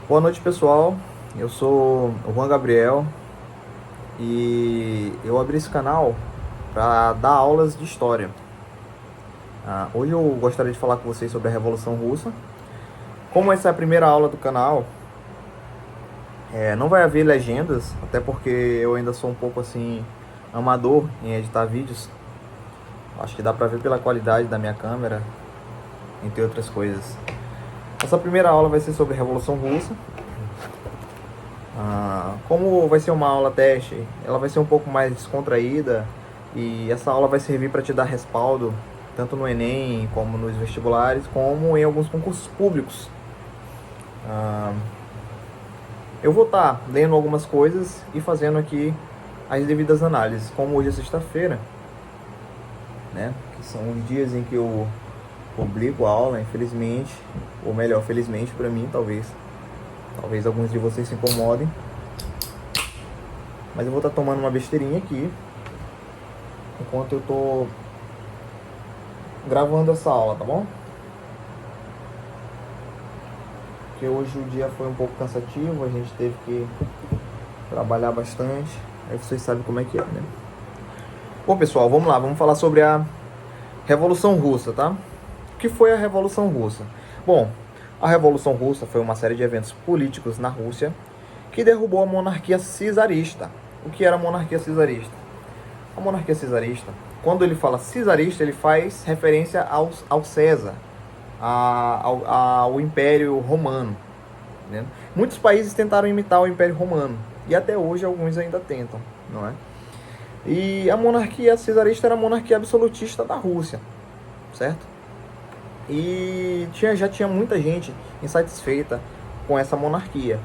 Boa noite, pessoal. Eu sou o Juan Gabriel e eu abri esse canal para dar aulas de história. Hoje eu gostaria de falar com vocês sobre a Revolução Russa. Como essa é a primeira aula do canal, não vai haver legendas, até porque eu ainda sou um pouco assim amador em editar vídeos. Acho que dá para ver pela qualidade da minha câmera, entre outras coisas. Essa primeira aula vai ser sobre a Revolução Russa. Como vai ser uma aula teste, ela vai ser um pouco mais descontraída e essa aula vai servir para te dar respaldo tanto no Enem, como nos vestibulares, como em alguns concursos públicos. Eu vou estar lendo algumas coisas e fazendo aqui as devidas análises. Como hoje é sexta-feira, né, que são os dias em que eu publico a aula, infelizmente, ou melhor, felizmente para mim, talvez alguns de vocês se incomodem, mas eu vou estar tomando uma besteirinha aqui enquanto eu tô gravando essa aula, tá bom? Porque hoje o dia foi um pouco cansativo, a gente teve que trabalhar bastante, aí vocês sabem como é que é, né? Bom, pessoal, vamos lá, vamos falar sobre a Revolução Russa, tá? O que foi a Revolução Russa? Bom, a Revolução Russa foi uma série de eventos políticos na Rússia que derrubou a monarquia czarista. O que era a monarquia czarista? A monarquia czarista, quando ele fala czarista, ele faz referência ao César, ao Império Romano, né? Muitos países tentaram imitar o Império Romano, e até hoje alguns ainda tentam, não é? E a monarquia czarista era a monarquia absolutista da Rússia, certo? E já tinha muita gente insatisfeita com essa monarquia.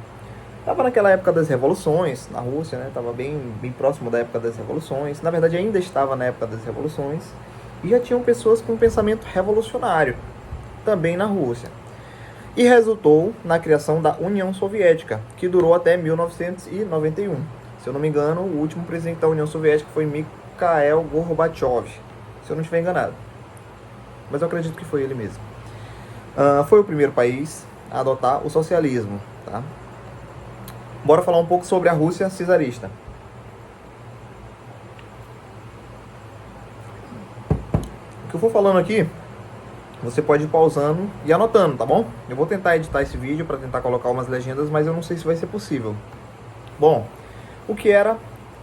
Estava naquela época das revoluções na Rússia, né? Estava bem próximo da época das revoluções. Na verdade, ainda estava na época das revoluções. E já tinham pessoas com pensamento revolucionário também na Rússia. E resultou na criação da União Soviética, que durou até 1991. Se eu não me engano, o último presidente da União Soviética foi Mikhail Gorbachev, se eu não estiver enganado. Mas eu acredito que foi ele mesmo. Foi o primeiro país a adotar o socialismo, tá? Bora falar um pouco sobre a Rússia czarista. O que eu for falando aqui, você pode ir pausando e anotando, tá bom? Eu vou tentar editar esse vídeo para tentar colocar umas legendas, mas eu não sei se vai ser possível. Bom,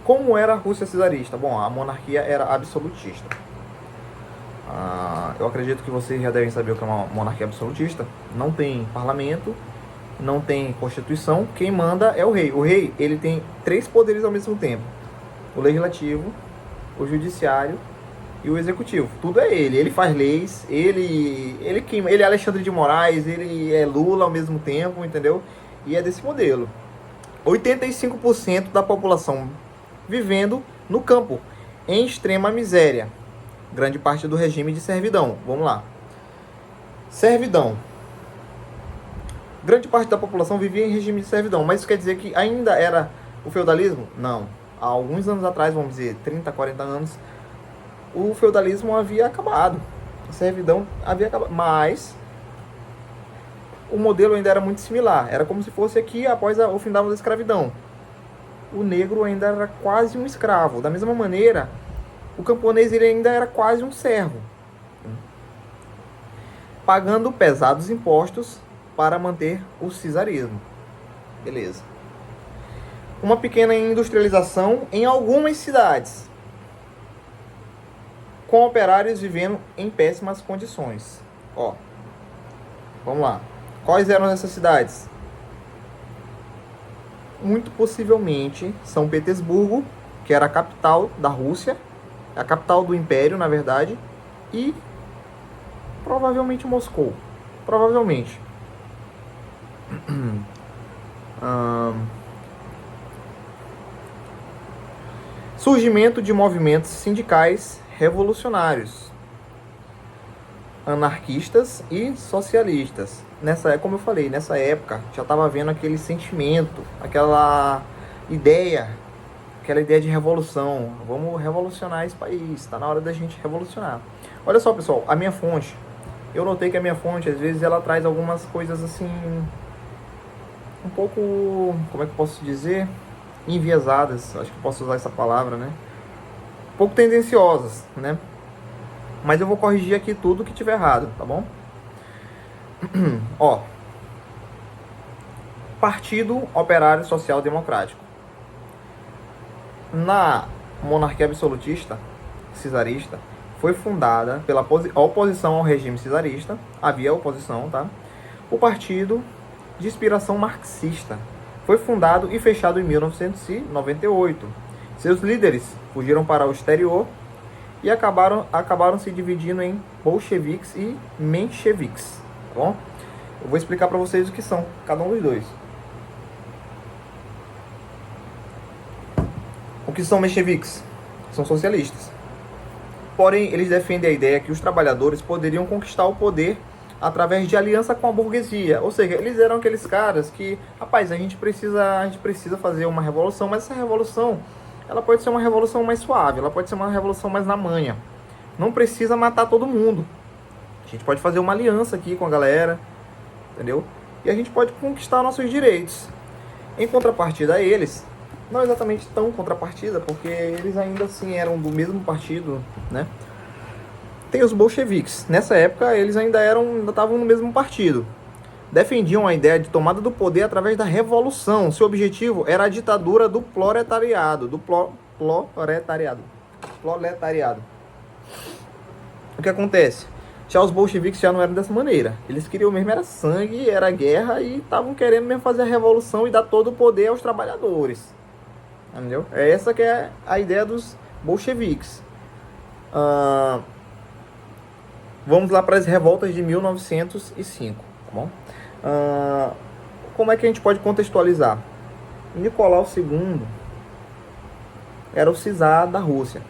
como era a Rússia czarista? Bom, a monarquia era absolutista. Eu acredito que vocês já devem saber o que é uma monarquia absolutista. Não tem parlamento, não tem constituição, quem manda é o rei. O rei, ele tem 3 poderes ao mesmo tempo: o legislativo, o judiciário e o executivo. Tudo é ele faz leis, ele é Alexandre de Moraes, ele é Lula ao mesmo tempo, entendeu? E é desse modelo. 85% da população vivendo no campo, em extrema miséria. Grande parte do regime de servidão. Vamos lá. Servidão. Grande parte da população vivia em regime de servidão, mas isso quer dizer que ainda era o feudalismo? Não. Há alguns anos atrás, vamos dizer, 30, 40 anos, o feudalismo havia acabado. A servidão havia acabado. Mas o modelo ainda era muito similar. Era como se fosse aqui após o fim da escravidão. O negro ainda era quase um escravo. Da mesma maneira, o camponês ele ainda era quase um servo, pagando pesados impostos para manter o czarismo. Beleza. Uma pequena industrialização em algumas cidades, com operários vivendo em péssimas condições. Vamos lá. Quais eram essas cidades? Muito possivelmente São Petersburgo, que era a capital da Rússia, a capital do Império, na verdade, e provavelmente Moscou. Provavelmente. Surgimento de movimentos sindicais revolucionários, anarquistas e socialistas. Como eu falei, nessa época já estava havendo aquele sentimento, aquela ideia de revolução. Vamos revolucionar esse país, está na hora da gente revolucionar. Olha só, pessoal, a minha fonte. Eu notei que a minha fonte, às vezes, ela traz algumas coisas assim um pouco, como é que eu posso dizer, enviesadas, acho que posso usar essa palavra, né? Um pouco tendenciosas, né? Mas eu vou corrigir aqui tudo que tiver errado, tá bom? Ó, Partido Operário Social Democrático. Na monarquia absolutista, czarista, foi fundada pela oposição ao regime czarista, havia oposição, tá? O partido de inspiração marxista foi fundado e fechado em 1998. Seus líderes fugiram para o exterior e acabaram se dividindo em bolcheviques e mencheviques, tá bom? Eu vou explicar para vocês o que são cada um dos dois. O que são mencheviques? São socialistas. Porém, eles defendem a ideia que os trabalhadores poderiam conquistar o poder através de aliança com a burguesia. Ou seja, eles eram aqueles caras que, rapaz, a gente precisa fazer uma revolução, mas essa revolução, ela pode ser uma revolução mais suave, ela pode ser uma revolução mais na manha. Não precisa matar todo mundo. A gente pode fazer uma aliança aqui com a galera, entendeu? E a gente pode conquistar nossos direitos. Em contrapartida a eles, não exatamente tão contrapartida, porque eles ainda assim eram do mesmo partido, né? Tem os bolcheviques. Nessa época, eles ainda estavam no mesmo partido. Defendiam a ideia de tomada do poder através da revolução. Seu objetivo era a ditadura do proletariado. Proletariado. O que acontece? Já os bolcheviques já não eram dessa maneira. Eles queriam mesmo era sangue, era guerra e estavam querendo mesmo fazer a revolução e dar todo o poder aos trabalhadores. Entendeu? É essa que é a ideia dos bolcheviques. Vamos lá para as revoltas de 1905, tá bom? Como é que a gente pode contextualizar? Nicolau II era o czar da Rússia,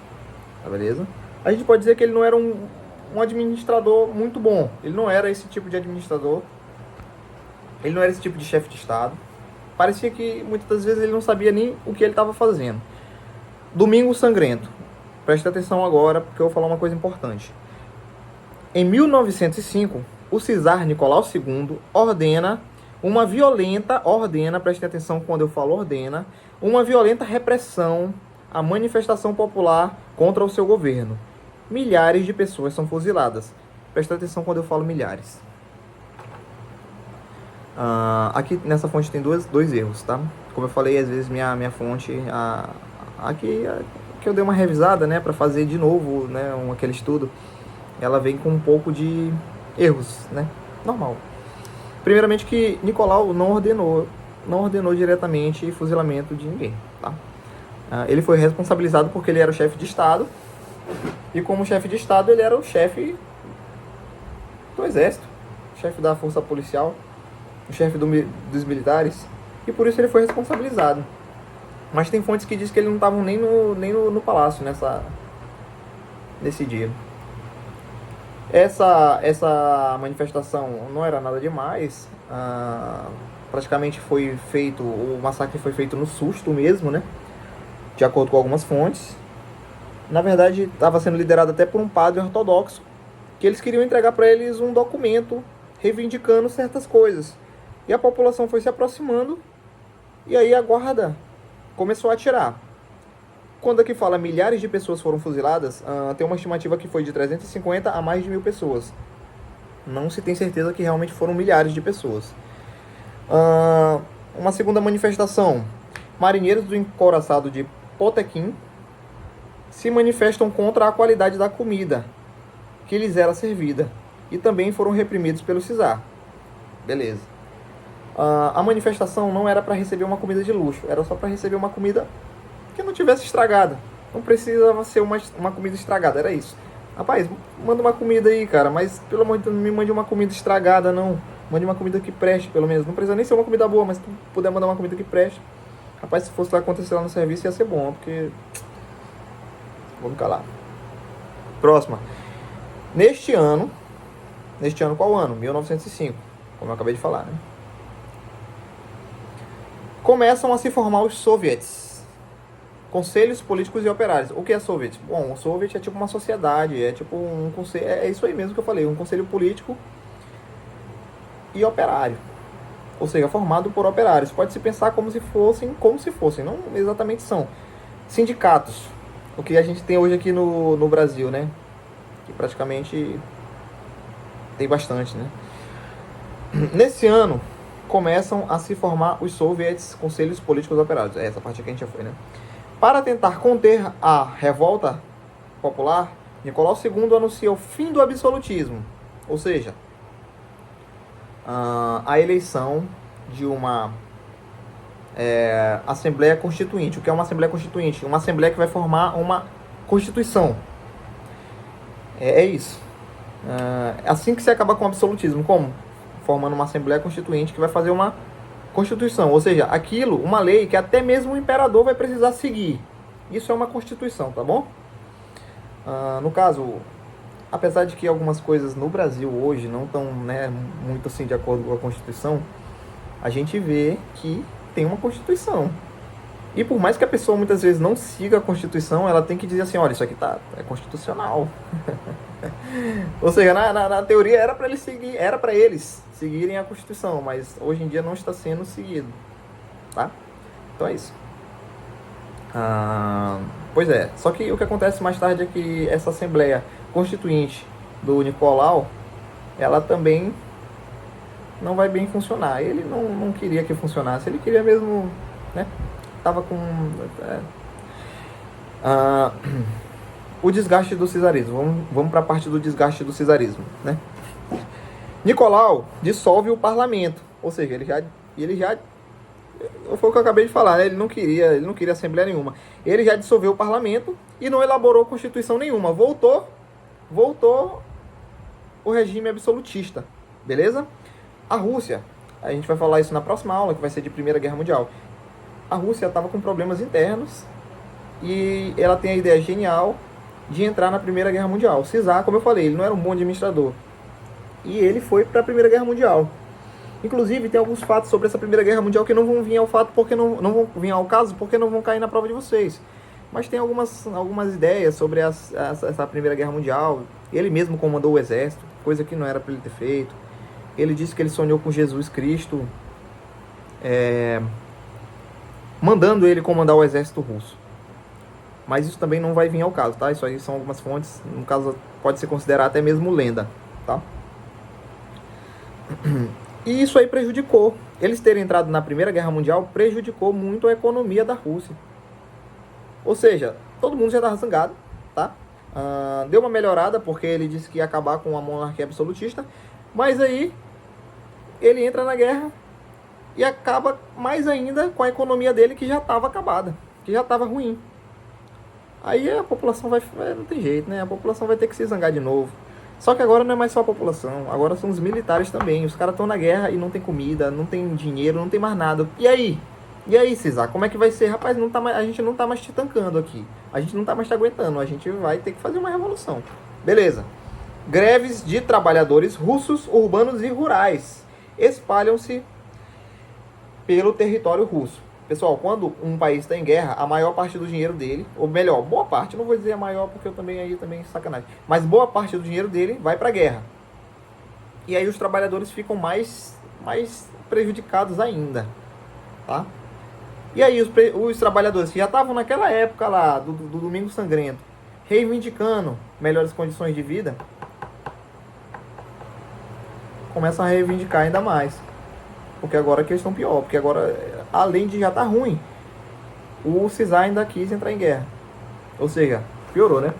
tá beleza? A gente pode dizer que ele não era um administrador muito bom. Ele não era esse tipo de administrador. Ele não era esse tipo de chefe de Estado. Parecia que muitas das vezes ele não sabia nem o que ele estava fazendo. Domingo Sangrento. Preste atenção agora, porque eu vou falar uma coisa importante. Em 1905, o czar Nicolau II preste atenção quando eu falo ordena, uma violenta repressão à manifestação popular contra o seu governo. Milhares de pessoas são fuziladas. Preste atenção quando eu falo milhares. Aqui nessa fonte tem dois erros, tá? Como eu falei, às vezes minha fonte, aqui que eu dei uma revisada, né, para fazer de novo, né, aquele estudo, ela vem com um pouco de erros, né? Normal. Primeiramente que Nicolau não ordenou diretamente fuzilamento de ninguém, tá? Ele foi responsabilizado porque ele era o chefe de Estado e como chefe de Estado ele era o chefe do exército, chefe da força policial, o chefe dos militares, e por isso ele foi responsabilizado. Mas tem fontes que dizem que ele não estava nem no palácio nesse dia. Essa manifestação não era nada demais. Praticamente o massacre foi feito no susto mesmo, né? De acordo com algumas fontes. Na verdade, estava sendo liderado até por um padre ortodoxo, que eles queriam entregar para eles um documento reivindicando certas coisas. E a população foi se aproximando, e aí a guarda começou a atirar. Quando aqui fala milhares de pessoas foram fuziladas, tem uma estimativa que foi de 350 a mais de 1.000 pessoas. Não se tem certeza que realmente foram milhares de pessoas. Uma segunda manifestação. Marinheiros do encouraçado de Potemkin se manifestam contra a qualidade da comida que lhes era servida. E também foram reprimidos pelo czar. Beleza. A manifestação não era para receber uma comida de luxo, era só para receber uma comida que não tivesse estragada. Não precisava ser uma comida estragada, era isso. Rapaz, manda uma comida aí, cara, mas pelo amor de Deus, não me mande uma comida estragada, não. Mande uma comida que preste, pelo menos. Não precisa nem ser uma comida boa, mas se tu puder mandar uma comida que preste. Rapaz, se fosse acontecer lá no serviço, ia ser bom, porque... Vou me calar. Próxima. Neste ano, qual ano? 1905, como eu acabei de falar, né? Começam a se formar os soviets, conselhos políticos e operários. O que é soviet? Bom, o soviet é tipo uma sociedade, é tipo um conselho, é isso aí mesmo que eu falei, um conselho político e operário. ou seja, formado por operários. Pode-se pensar como se fossem, não exatamente são. Sindicatos, o que a gente tem hoje aqui no Brasil, né? Que praticamente tem bastante, né? Nesse ano, começam a se formar os soviets, conselhos políticos operários. Essa parte aqui a gente já foi, né? Para tentar conter a revolta popular, Nicolau II anuncia o fim do absolutismo, ou seja, a eleição de uma Assembleia Constituinte. O que é uma Assembleia Constituinte? Uma Assembleia que vai formar uma Constituição. É isso. Assim que se acaba com o absolutismo. Como? Formando uma Assembleia Constituinte que vai fazer uma Constituição. Ou seja, aquilo, uma lei que até mesmo o imperador vai precisar seguir. Isso é uma Constituição, tá bom? No caso, apesar de que algumas coisas no Brasil hoje não estão, né, muito assim de acordo com a Constituição, a gente vê que tem uma Constituição. E por mais que a pessoa muitas vezes não siga a Constituição, ela tem que dizer assim, olha, isso aqui é constitucional. Ou seja, na teoria era para eles seguirem a Constituição, mas hoje em dia não está sendo seguido, tá? Então é isso. Pois é, só que o que acontece mais tarde é que essa Assembleia Constituinte do Nicolau, ela também não vai bem funcionar. Ele não queria que funcionasse, ele queria mesmo, né? Tava com o desgaste do cesarismo. Vamos para a parte do desgaste do cesarismo, né? Nicolau dissolve o parlamento, ou seja, ele já foi o que eu acabei de falar, né? Ele não queria assembleia nenhuma. Ele já dissolveu o parlamento e não elaborou constituição nenhuma. Voltou o regime absolutista, beleza? A Rússia, a gente vai falar isso na próxima aula, que vai ser de Primeira Guerra Mundial. A Rússia estava com problemas internos e ela tem a ideia genial de entrar na Primeira Guerra Mundial. Czar, como eu falei, ele não era um bom administrador. E ele foi para a Primeira Guerra Mundial. Inclusive, tem alguns fatos sobre essa Primeira Guerra Mundial que não vão vir ao fato porque não vão vir ao caso, porque não vão cair na prova de vocês. Mas tem algumas ideias sobre essa Primeira Guerra Mundial. Ele mesmo comandou o exército, coisa que não era para ele ter feito. Ele disse que ele sonhou com Jesus Cristo, mandando ele comandar o exército russo. Mas isso também não vai vir ao caso, tá? Isso aí são algumas fontes, no caso pode ser considerado até mesmo lenda, tá? E isso aí prejudicou. Eles terem entrado na Primeira Guerra Mundial prejudicou muito a economia da Rússia. Ou seja, todo mundo já estava zangado, tá? Deu uma melhorada porque ele disse que ia acabar com a monarquia absolutista, mas aí ele entra na guerra e acaba mais ainda com a economia dele que já estava acabada, que já estava ruim. Aí a população não tem jeito, né? A população vai ter que se zangar de novo. Só que agora não é mais só a população, agora são os militares também. Os caras estão na guerra e não tem comida, não tem dinheiro, não tem mais nada. E aí, Cesar, como é que vai ser? Rapaz, a gente não tá mais te tancando aqui. A gente não tá mais te aguentando. A gente vai ter que fazer uma revolução. Beleza. Greves de trabalhadores russos, urbanos e rurais espalham-se pelo território russo. Pessoal, quando um país está em guerra, a maior parte do dinheiro dele, ou melhor, boa parte, não vou dizer a maior porque eu também sacanagem, mas boa parte do dinheiro dele vai para a guerra. E aí os trabalhadores ficam mais prejudicados ainda, tá? E aí os trabalhadores que já estavam naquela época lá, do Domingo Sangrento, reivindicando melhores condições de vida, começam a reivindicar ainda mais. Porque agora a questão pior, porque agora, além de já estar ruim, o Czar ainda quis entrar em guerra. Ou seja, piorou, né?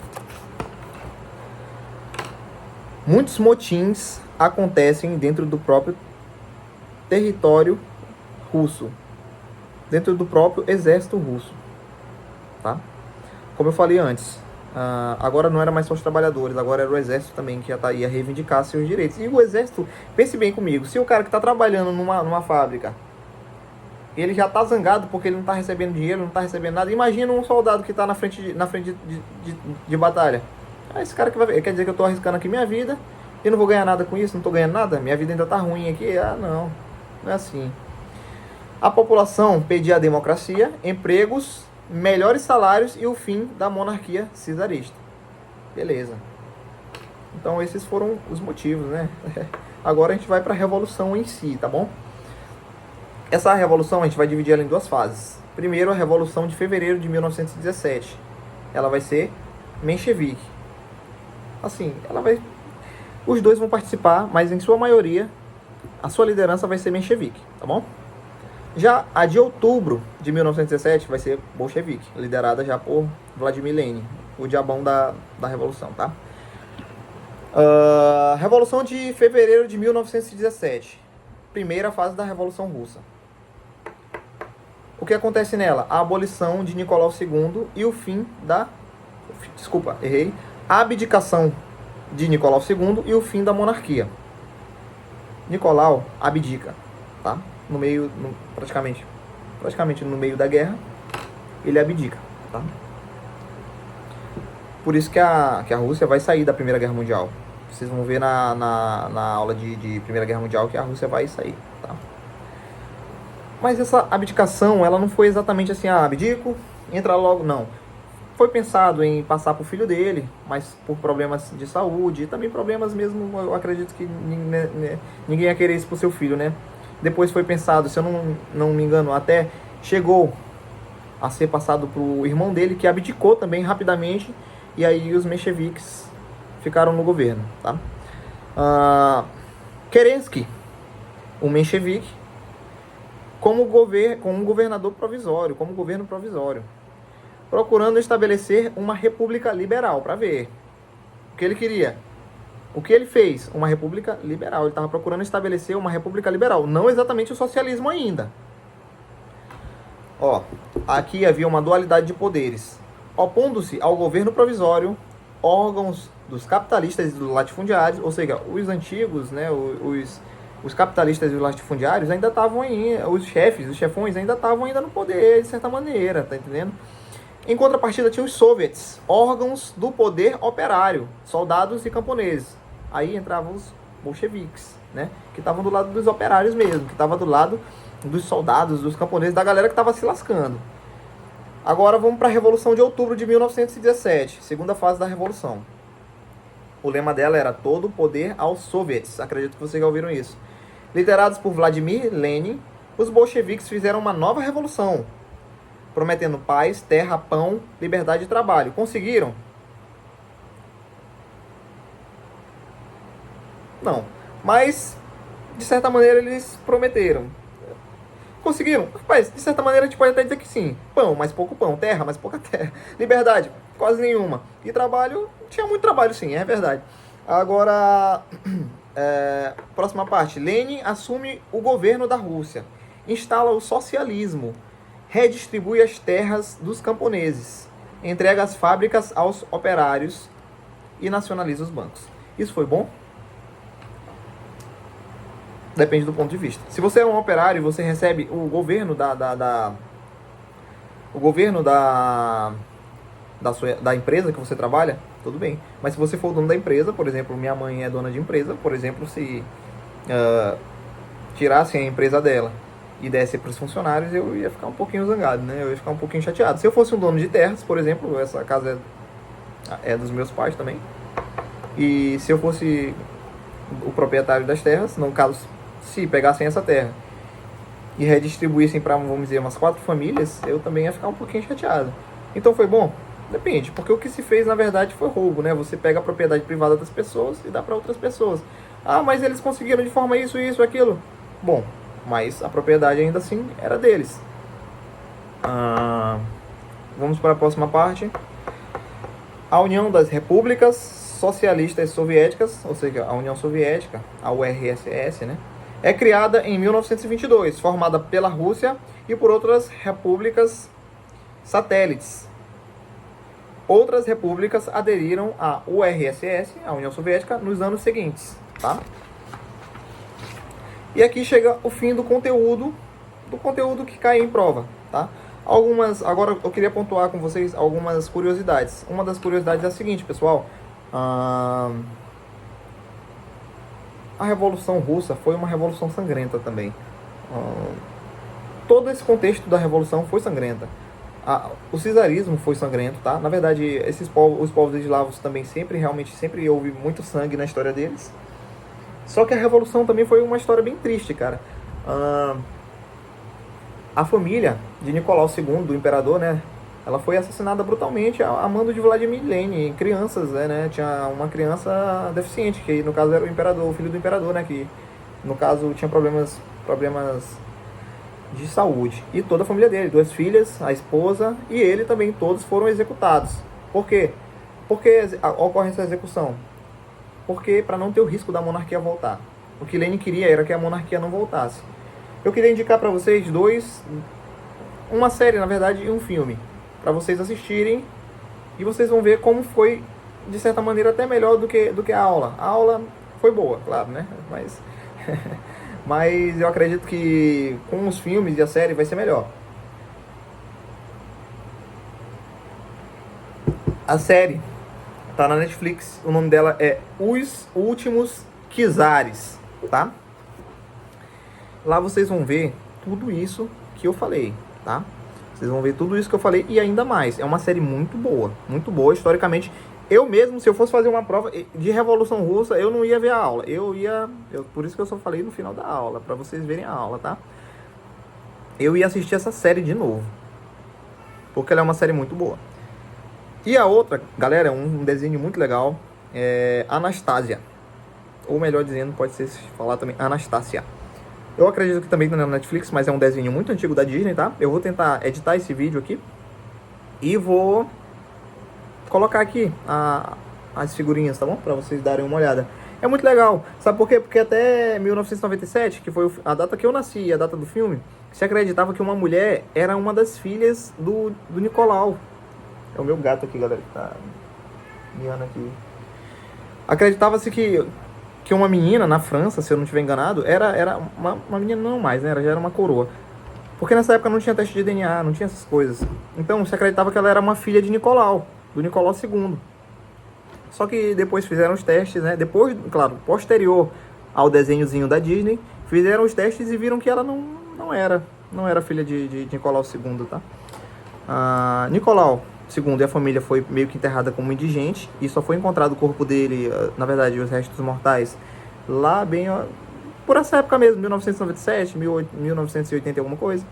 Muitos motins acontecem dentro do próprio território russo, dentro do próprio exército russo, tá? Como eu falei antes, agora não era mais só os trabalhadores, agora era o exército também que já tá aí a reivindicar seus direitos. E o exército, pense bem comigo, se o cara que está trabalhando numa fábrica, ele já tá zangado porque ele não tá recebendo dinheiro, não tá recebendo nada, imagina um soldado que tá na frente de batalha. Esse cara que quer dizer que eu tô arriscando aqui minha vida e não vou ganhar nada com isso, não tô ganhando nada, minha vida ainda tá ruim aqui. Não é assim. A população pedia a democracia, empregos, melhores salários e o fim da monarquia czarista. Beleza. Então esses foram os motivos, né? Agora a gente vai para a revolução em si, tá bom? Essa revolução a gente vai dividir ela em duas fases. Primeiro, a Revolução de Fevereiro de 1917. Ela vai ser menchevique. Assim, os dois vão participar, mas em sua maioria, a sua liderança vai ser menchevique, tá bom? Já a de outubro de 1917 vai ser bolchevique, liderada já por Vladimir Lenin, o diabão da Revolução, tá? Revolução de Fevereiro de 1917. Primeira fase da Revolução Russa. O que acontece nela? A abolição de Nicolau II e o fim da... Desculpa, errei. A abdicação de Nicolau II e o fim da monarquia. Nicolau abdica, tá? Praticamente no meio da guerra, ele abdica, tá? Por isso que a Rússia vai sair da Primeira Guerra Mundial. Vocês vão ver na aula de Primeira Guerra Mundial que a Rússia vai sair, tá? Mas essa abdicação, ela não foi exatamente assim, abdico, entra logo, não. Foi pensado em passar para o filho dele, mas por problemas de saúde, e também problemas mesmo, eu acredito que ninguém ia querer isso para o seu filho, né? Depois foi pensado, se eu não me engano, até chegou a ser passado para o irmão dele, que abdicou também rapidamente, e aí os mencheviques ficaram no governo, tá? Kerensky, o menchevique, como governador provisório, como governo provisório, procurando estabelecer uma república liberal, para ver o que ele queria. O que ele fez? Uma república liberal. Ele estava procurando estabelecer uma república liberal, não exatamente o socialismo ainda. Aqui havia uma dualidade de poderes, opondo-se ao governo provisório, órgãos dos capitalistas e dos latifundiários, ou seja, os antigos, né, os capitalistas e os latifundiários ainda estavam aí, os chefões ainda estavam ainda no poder, de certa maneira, tá entendendo? Em contrapartida, tinha os soviets, órgãos do poder operário, soldados e camponeses. Aí entravam os bolcheviques, né? Que estavam do lado dos operários mesmo, que estavam do lado dos soldados, dos camponeses, da galera que estava se lascando. Agora vamos para a Revolução de Outubro de 1917, segunda fase da Revolução. O lema dela era todo o poder aos soviets, acredito que vocês já ouviram isso. Liderados por Vladimir Lenin, os bolcheviques fizeram uma nova revolução, prometendo paz, terra, pão, liberdade e trabalho. Conseguiram? Não. Mas, de certa maneira, eles prometeram. Conseguiram? Rapaz, de certa maneira a gente pode até dizer que sim. Pão, mas pouco pão. Terra, mas pouca terra. Liberdade, quase nenhuma. E trabalho, tinha muito trabalho sim, é verdade. Agora, próxima parte. Lenin assume o governo da Rússia. Instala o socialismo. Redistribui as terras dos camponeses. Entrega as fábricas aos operários. E nacionaliza os bancos. Isso foi bom? Depende do ponto de vista. Se você é um operário e você recebe o governo da empresa que você trabalha, tudo bem. Mas se você for o dono da empresa, por exemplo, minha mãe é dona de empresa, por exemplo, se tirassem a empresa dela e desse para os funcionários, eu ia ficar um pouquinho zangado, né? Eu ia ficar um pouquinho chateado. Se eu fosse um dono de terras, por exemplo, essa casa é dos meus pais também, e se eu fosse o proprietário das terras, no caso, se pegassem essa terra e redistribuíssem para, vamos dizer, umas 4 famílias, eu também ia ficar um pouquinho chateado. Então foi bom? Depende, porque o que se fez na verdade foi roubo, né? Você pega a propriedade privada das pessoas e dá para outras pessoas. Ah, mas eles conseguiram de forma isso, aquilo. Bom, mas a propriedade ainda assim era deles. Vamos para a próxima parte. A União das Repúblicas Socialistas Soviéticas, ou seja, a União Soviética, a URSS, né? É criada em 1922, formada pela Rússia e por outras repúblicas satélites. Outras repúblicas aderiram à URSS, a União Soviética, nos anos seguintes, tá? E aqui chega o fim do conteúdo que cai em prova, tá? Agora eu queria pontuar com vocês algumas curiosidades. Uma das curiosidades é a seguinte, pessoal. A Revolução Russa foi uma revolução sangrenta também. Todo esse contexto da revolução foi sangrenta. O czarismo foi sangrento, tá? Na verdade, os povos eslavos também sempre houve muito sangue na história deles. Só que a revolução também foi uma história bem triste, cara. A família de Nicolau II, do imperador, né? Ela foi assassinada brutalmente a mando de Vladimir Lenin, crianças, né? Tinha uma criança deficiente, que no caso era o imperador, o filho do imperador, né? Que no caso tinha problemas de saúde. E toda a família dele, 2 filhas, a esposa e ele também, todos foram executados. Por quê? Por que ocorre essa execução? Porque para não ter o risco da monarquia voltar. O que Lenin queria era que a monarquia não voltasse. Eu queria indicar para vocês uma série, na verdade, e um filme, para vocês assistirem e vocês vão ver como foi, de certa maneira, até melhor do que a aula. A aula foi boa, claro, né? Mas, mas eu acredito que com os filmes e a série vai ser melhor. A série tá na Netflix, o nome dela é Os Últimos Czares, tá? Lá vocês vão ver tudo isso que eu falei, tá? Vocês vão ver tudo isso que eu falei e ainda mais. É uma série muito boa, historicamente. Eu mesmo, se eu fosse fazer uma prova de Revolução Russa, eu não ia ver a aula. Por isso que eu só falei no final da aula, pra vocês verem a aula, tá? Eu ia assistir essa série de novo, porque ela é uma série muito boa. E a outra, galera, é um desenho muito legal, é Anastasia. Ou melhor dizendo, pode ser falar também Anastácia. Eu acredito que também tá na Netflix, mas é um desenho muito antigo da Disney, tá? Eu vou tentar editar esse vídeo aqui e vou colocar aqui as figurinhas, tá bom? Pra vocês darem uma olhada. É muito legal. Sabe por quê? Porque até 1997, que foi a data que eu nasci e a data do filme, se acreditava que uma mulher era uma das filhas do Nicolau. É o meu gato aqui, galera, que tá miando aqui. Acreditava-se que uma menina na França, se eu não estiver enganado, era uma menina não mais, né? Ela já era uma coroa. Porque nessa época não tinha teste de DNA, não tinha essas coisas. Então se acreditava que ela era uma filha de Nicolau, do Nicolau II. Só que depois fizeram os testes, né? Depois, claro, posterior ao desenhozinho da Disney, fizeram os testes e viram que ela não era filha de Nicolau II, tá? Nicolau II e a família foi meio que enterrada como indigente e só foi encontrado o corpo dele, na verdade, os restos mortais, lá bem por essa época mesmo, 1997, 1980 alguma coisa.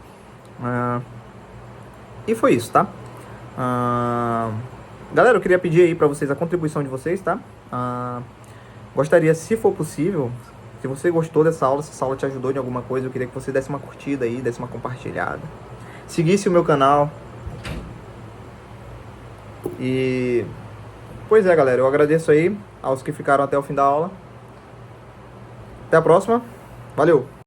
E foi isso, tá? Galera, eu queria pedir aí pra vocês a contribuição de vocês, tá? Gostaria, se for possível, se você gostou dessa aula, se essa aula te ajudou em alguma coisa, eu queria que você desse uma curtida aí, desse uma compartilhada, seguisse o meu canal. E pois é, galera, eu agradeço aí aos que ficaram até o fim da aula. Até a próxima. Valeu!